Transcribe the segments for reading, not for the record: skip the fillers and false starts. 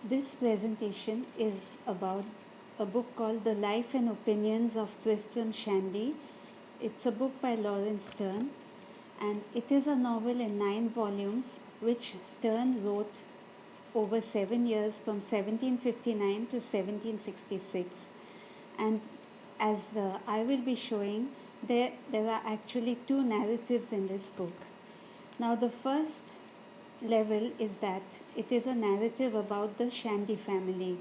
This presentation is about a book called The Life and Opinions of Tristram Shandy. It's a book by Laurence Sterne, and it is a novel in 9 volumes which Sterne wrote over 7 years from 1759 to 1766. And as I will be showing, there are actually 2 narratives in this book. Now, the first level is that it is a narrative about the Shandy family.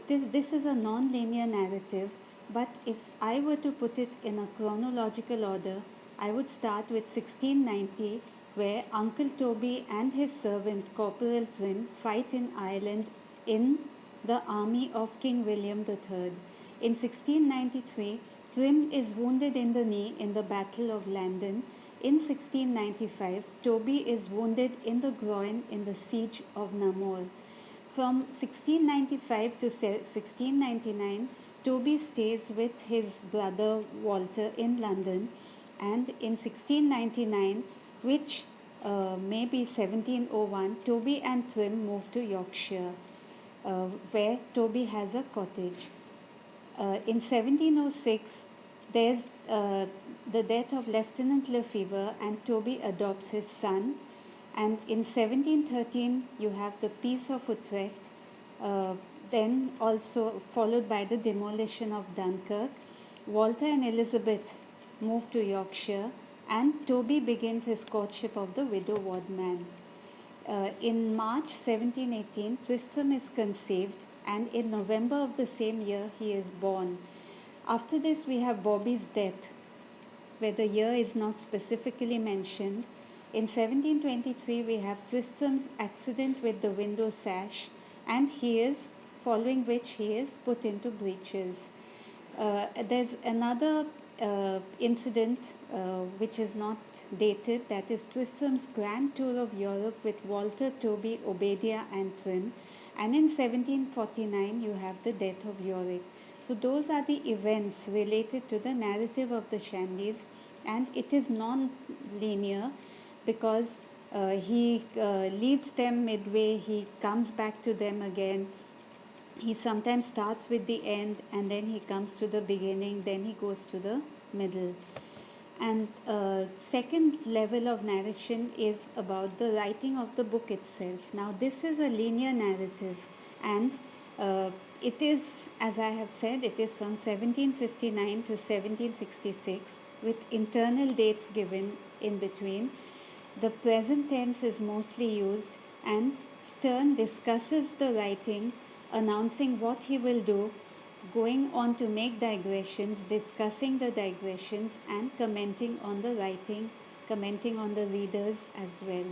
This is a non-linear narrative, but if I were to put it in a chronological order, I would start with 1690, where Uncle Toby and his servant Corporal Trim fight in Ireland in the army of King William III. In 1693, Trim is wounded in the knee in the Battle of Landen. In 1695, Toby is wounded in the groin in the siege of Namur. From 1695 to 1699, Toby stays with his brother Walter in London, and in 1699, which may be 1701, Toby and Trim move to Yorkshire, where Toby has a cottage. In 1706, there's the death of Lieutenant Lefevre, and Toby adopts his son. And in 1713, you have the Peace of Utrecht, then also followed by the demolition of Dunkirk. Walter and Elizabeth move to Yorkshire, and Toby begins his courtship of the widow Wadman. In March 1718, Tristram is conceived, and in November of the same year, he is born. After this, we have Bobby's death, where the year is not specifically mentioned. In 1723, we have Tristram's accident with the window sash, and following which he is put into breeches. There's another incident which is not dated, that is Tristram's grand tour of Europe with Walter, Toby, Obadiah, and Trim. And in 1749, you have the death of Yorick. So those are the events related to the narrative of the Shandys, and it is non-linear because he leaves them midway, he comes back to them again. He sometimes starts with the end, and then he comes to the beginning, then he goes to the middle. And second level of narration is about the writing of the book itself. Now, this is a linear narrative, and it is, as I have said, it is from 1759 to 1766 with internal dates given in between. The present tense is mostly used, and Sterne discusses the writing, announcing what he will do, going on to make digressions, discussing the digressions, and commenting on the writing, commenting on the readers as well.